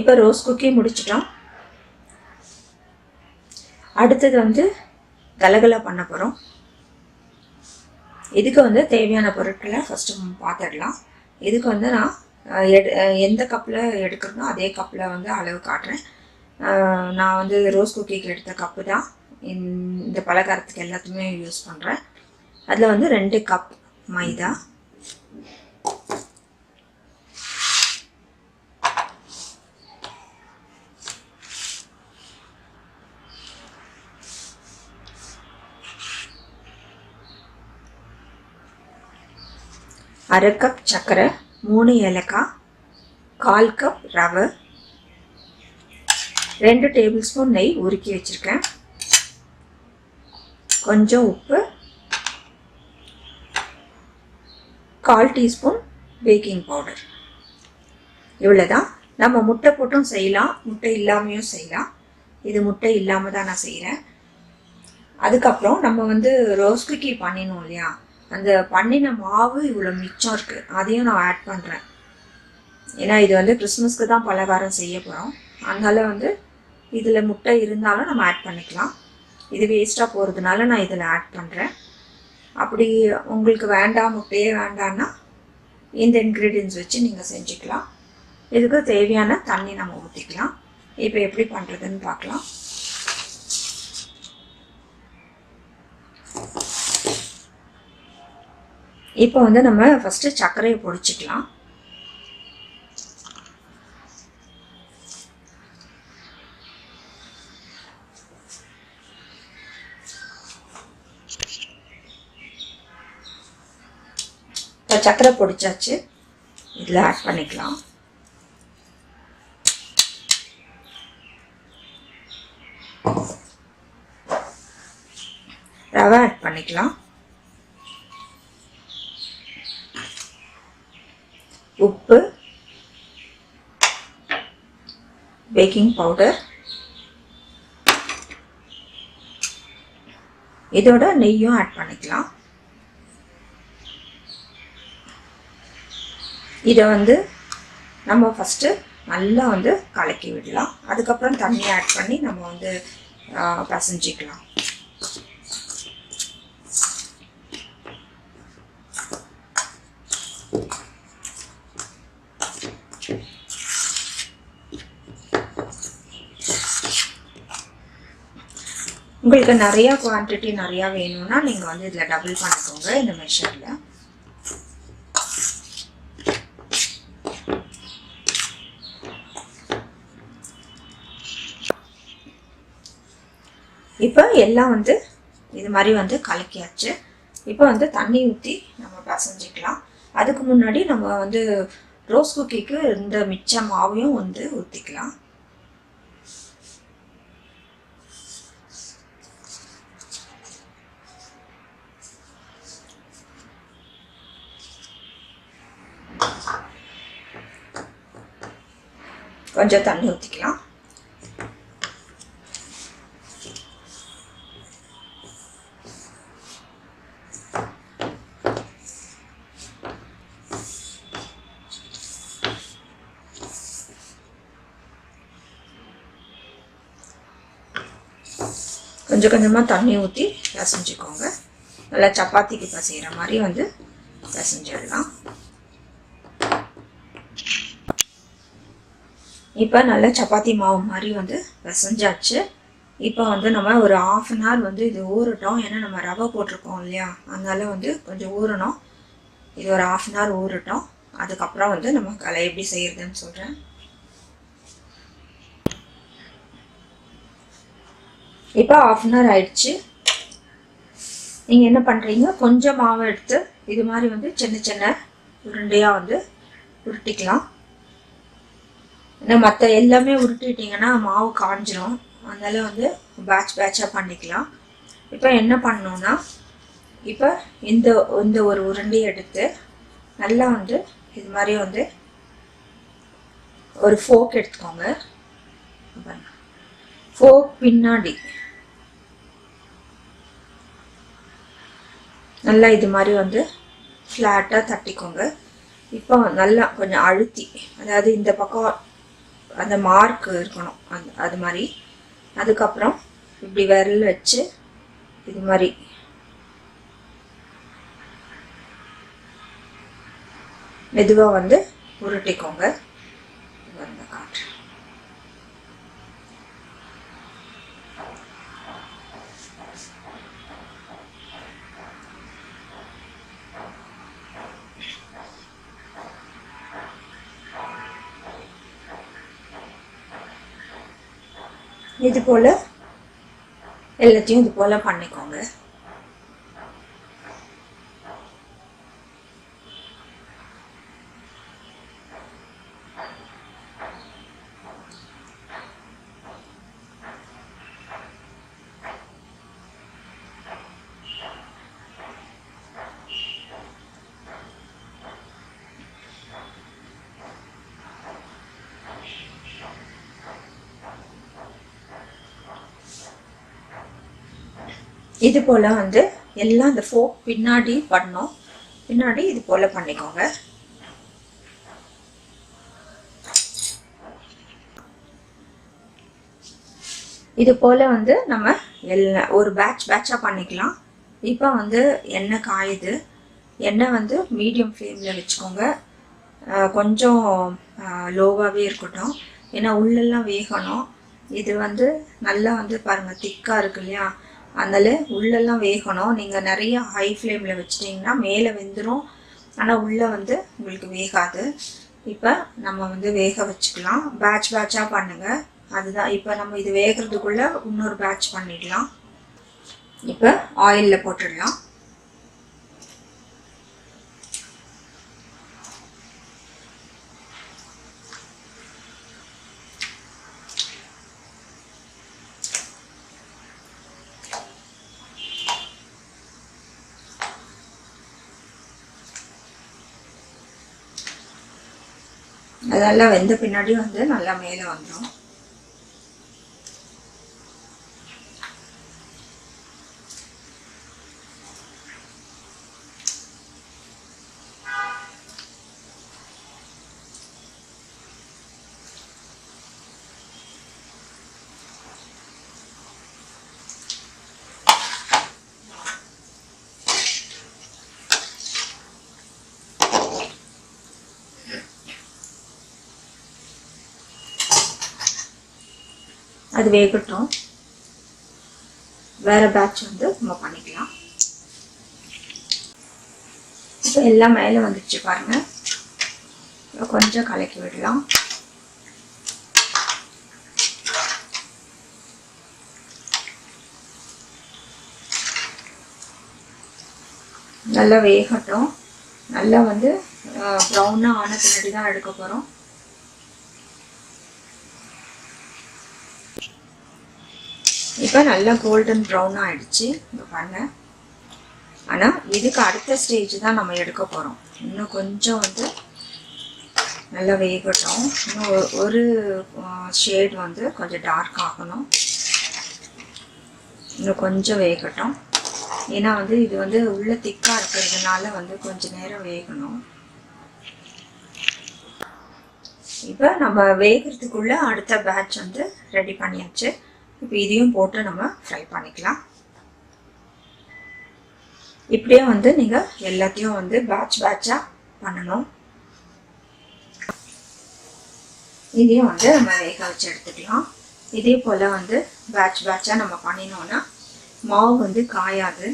இப்போ rose cookie முடிச்சிட்டோம். அடுத்தது வந்து கலகலா பண்ண போகிறோம். இதுக்கு வந்து தேவையான பொருட்களை ஃபஸ்ட்டு பார்த்துடலாம். இதுக்கு வந்து நான் எந்த கப்பில் எடுக்கிறனோ அதே கப்பில் வந்து அளவு காட்டுறேன். நான் வந்து ரோஸ் குக்கிக்கு எடுத்த கப்பு தான் இந்த பலகாரத்துக்கு எல்லாத்துக்குமே யூஸ் பண்ணுறேன். அதில் வந்து 2 கப் மைதா, அரை கப் சர்க்கரை, 3 ஏலக்காய், 1/4 கப் ரவை, 2 டேபிள் ஸ்பூன் நெய் உருக்கி வச்சுருக்கேன், கொஞ்சம் உப்பு, 1/4 டீஸ்பூன் பேக்கிங் பவுடர். இவ்வளோதான். நம்ம முட்டை போட்டும் செய்யலாம், முட்டை இல்லாமையும் செய்யலாம். இது முட்டை இல்லாமல் தான் நான் செய்கிறேன். அதுக்கப்புறம் நம்ம வந்து ரோஸ் குக்கி பண்ணினோம் இல்லையா, அந்த பண்ணின மாவு இவ்வளோ மிச்சம் இருக்குது, அதையும் நான் ஆட் பண்ணுறேன். ஏன்னா இது வந்து கிறிஸ்மஸ்க்கு தான் பலகாரம் செய்ய போகிறோம். அதனால் வந்து இதில் முட்டை இருந்தாலும் நம்ம ஆட் பண்ணிக்கலாம். இது வேஸ்ட்டாக போகிறதுனால நான் இதில் ஆட் பண்ணுறேன். அப்படி உங்களுக்கு வேண்டாம், முட்டையே வேண்டான்னா இந்த இன்க்ரீடியன்ஸ் வச்சு நீங்கள் செஞ்சுக்கலாம். இதுக்கு தேவையான தண்ணி நம்ம ஊற்றிக்கலாம். இப்போ எப்படி பண்ணுறதுன்னு பார்க்கலாம். இப்போ வந்து நம்ம ஃபஸ்ட்டு சர்க்கரையை பொடிச்சிக்கலாம். இப்போ சர்க்கரை பொடிச்சாச்சு, இதில் ஆட் பண்ணிக்கலாம். ரவை ஆட் பண்ணிக்கலாம். உப்பு, பேக்கிங் பவுடர், இதோட நெய்யும் ஆட் பண்ணிக்கலாம். இதை வந்து நம்ம ஃபஸ்ட்டு நல்லா வந்து கலக்கி விடலாம். அதுக்கப்புறம் தண்ணி ஆட் பண்ணி நம்ம வந்து பசஞ்சிக்கலாம். உங்களுக்கு நிறையா குவான்டிட்டி நிறையா வேணும்னா நீங்கள் வந்து இதில் டபுள் பண்ணிக்கோங்க இந்த மெஷரில். இப்போ எல்லாம் வந்து இது மாதிரி வந்து கலக்கியாச்சு. இப்போ வந்து தண்ணி ஊற்றி நம்ம பசஞ்சிக்கலாம். அதுக்கு முன்னாடி நம்ம வந்து ரோஸ் குக்கிக்கு இந்த மிச்ச மாவையும் வந்து ஊற்றிக்கலாம். கொஞ்சம் தண்ணி ஊற்றிக்கலாம். கொஞ்சம் கொஞ்சமாக தண்ணி ஊற்றி பிசைஞ்சிக்கோங்க. நல்லா சப்பாத்திக்கு பிசைகிற மாதிரி வந்து பிசைஞ்சிடலாம். இப்போ நல்லா சப்பாத்தி மாவு மாதிரி வந்து பிசைஞ்சாச்சு. இப்போ வந்து நம்ம ஒரு 1/2 hour வந்து இது ஊறட்டும். ஏன்னா நம்ம ரவை போட்டிருக்கோம் இல்லையா, அதனால வந்து கொஞ்சம் ஊறணும். இது ஒரு 1/2 hour ஊறட்டும். அதுக்கப்புறம் வந்து நம்ம கலை எப்படி செய்யறதுன்னு சொல்கிறேன். இப்போ 1/2 hour ஆயிடுச்சு. நீங்கள் என்ன பண்ணுறீங்க, கொஞ்சம் மாவு எடுத்து இது மாதிரி வந்து சின்ன சின்ன உருண்டையாக வந்து உருட்டிக்கலாம். மற்ற எல்லாமே உருட்டிட்டிங்கன்னா மாவு காஞ்சிரும். அதனால வந்து பேட்சாக பண்ணிக்கலாம். இப்போ என்ன பண்ணணும்னா, இப்போ இந்த ஒரு உருண்டையை எடுத்து நல்லா வந்து இது மாதிரி வந்து ஒரு ஃபோக் எடுத்துக்கோங்க. ஃபோக் பின்னாடி நல்லா இது மாதிரி வந்து ஃப்ளாட்டாக தட்டிக்கோங்க. இப்போ நல்லா கொஞ்சம் அழுத்தி, அதாவது இந்த பக்கம் அந்த மார்க் இருக்கணும், அது மாதிரி. அதுக்கப்புறம் இப்படி விரல் வச்சு இது மாதிரி மெதுவாக வந்து உருட்டிக்கோங்க. வந்து காட்டுறேன். இது போல் எல்லாத்தையும் இது போல் பண்ணிக்கோங்க. இது போல் வந்து எல்லாம் இந்த ஃபோக் பின்னாடி பண்ணோம். பின்னாடி இது போல் பண்ணிக்கோங்க. இது போல் வந்து நம்ம ஒரு பேட்சாக பண்ணிக்கலாம். இப்போ வந்து எண்ணெய் காயுது. எண்ணெய் வந்து மீடியம் ஃப்ளேமில் வச்சுக்கோங்க. கொஞ்சம் லோவாகவே இருக்கட்டும், ஏன்னா உள்ளெல்லாம் வேகணும். இது வந்து நல்லா வந்து பாருங்கள் திக்காக இருக்கு இல்லையா, அதனால உள்ளெல்லாம் வேகணும். நீங்கள் நிறைய ஹை ஃப்ளேமில் வச்சிட்டிங்கன்னா மேலே வெந்துடும், ஆனால் உள்ளே வந்து உங்களுக்கு வேகாது. இப்போ நம்ம வந்து வேக வச்சுக்கலாம். பேட்சாக பண்ணுங்கள். அதுதான் இப்போ நம்ம இது வேகிறதுக்குள்ளே இன்னொரு பேட்ச் பண்ணிடலாம். இப்போ ஆயிலில் போட்டுடலாம். அதெல்லாம் வெந்த பின்னாடி வந்து நல்லா மேலே வந்துடும். அது வேகட்டும். வேற பேட்ச் வந்து நம்ம பண்ணிக்கலாம். இப்போ எல்லாம் மேலே வந்துடுச்சு பாருங்க. கொஞ்சம் கலக்கி விடலாம். நல்லா வேகட்டும். நல்லா வந்து ப்ரௌனாக ஆன பின்னாடி தான் எடுக்க போகிறோம். இப்போ நல்லா கோல்டன் ப்ரௌனாக ஆகிடுச்சு இங்கே பாருங்க. ஆனால் இதுக்கு அடுத்த ஸ்டேஜ் தான் நம்ம எடுக்க போகிறோம். இன்னும் கொஞ்சம் வந்து நல்லா வேகட்டும். இன்னும் ஒரு ஷேட் வந்து கொஞ்சம் டார்க் ஆகணும். இன்னும் கொஞ்சம் வேகட்டும். ஏன்னா வந்து இது வந்து உள்ள திக்காக இருக்கிறதுனால வந்து கொஞ்சம் நேரம் வேகணும். இப்போ நம்ம வேகிறதுக்குள்ளே அடுத்த பேட்ச் வந்து ரெடி பண்ணியாச்சு. இப்போ இதையும் போட்டு நம்ம ஃப்ரை பண்ணிக்கலாம். இப்படியே வந்து நீங்கள் எல்லாத்தையும் வந்து பேட்சாக பண்ணணும். இதையும் வந்து நம்ம வேக வச்சு எடுத்துக்கலாம். இதே போல் வந்து பேட்சாக நம்ம பண்ணினோன்னா மாவு வந்து காயாது.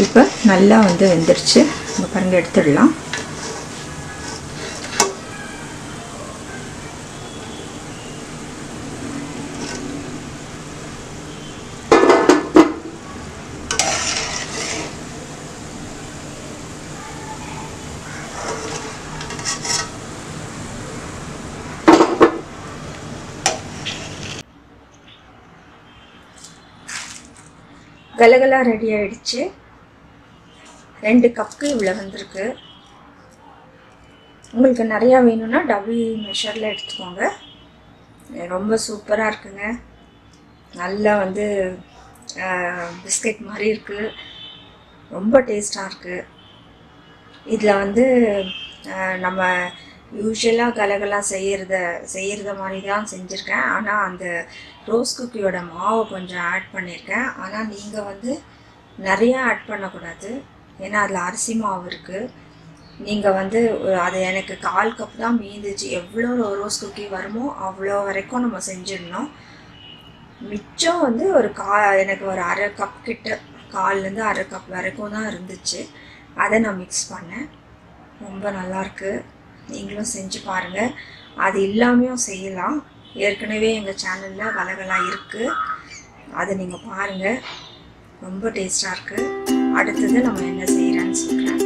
இப்போ நல்லா வந்து வெந்துருச்சு. நம்ம பாருங்க, எடுத்துடலாம். கலகலா ரெடி ஆயிடுச்சு. 2 கப்புக்கு இவ்வளோ வந்திருக்கு. உங்களுக்கு நிறையா வேணும்னா டபுள் மெஷரில் எடுத்துக்கோங்க. ரொம்ப சூப்பராக இருக்குங்க. நல்லா வந்து பிஸ்கெட் மாதிரி இருக்குது. ரொம்ப டேஸ்ட்டாக இருக்குது. இதில் வந்து நம்ம யூஸ்வலாக கலகலாம் செய்கிறத மாதிரி தான் செஞ்சுருக்கேன். ஆனால் அந்த ரோஸ் குக்கியோட மாவை கொஞ்சம் ஆட் பண்ணியிருக்கேன். ஆனால் நீங்கள் வந்து நிறையா ஆட் பண்ணக்கூடாது, ஏன்னா அதில் அரிசி மாவு இருக்குது. நீங்கள் வந்து அது எனக்கு 1/4 கப் தான் மீந்துச்சு. எவ்வளோ ரோஸ் குக்கி வருமோ அவ்வளோ வரைக்கும் நம்ம செஞ்சிடணும். மிச்சம் வந்து எனக்கு ஒரு 1/2 கப் கிட்ட, 1/4லேருந்து 1/2 கப் வரைக்கும் தான் இருந்துச்சு. அதை நான் மிக்ஸ் பண்ணேன். ரொம்ப நல்லாயிருக்கு, நீங்களும் செஞ்சு பாருங்கள். அது இல்லாமையும் செய்யலாம். ஏற்கனவே எங்கள் சேனலில் கலகலா இருக்குது, அதை நீங்கள் பாருங்கள். ரொம்ப டேஸ்ட்டாக இருக்குது. அடுத்தது நம்ம என்ன செய்கிறேன்னு சொல்கிறேன்.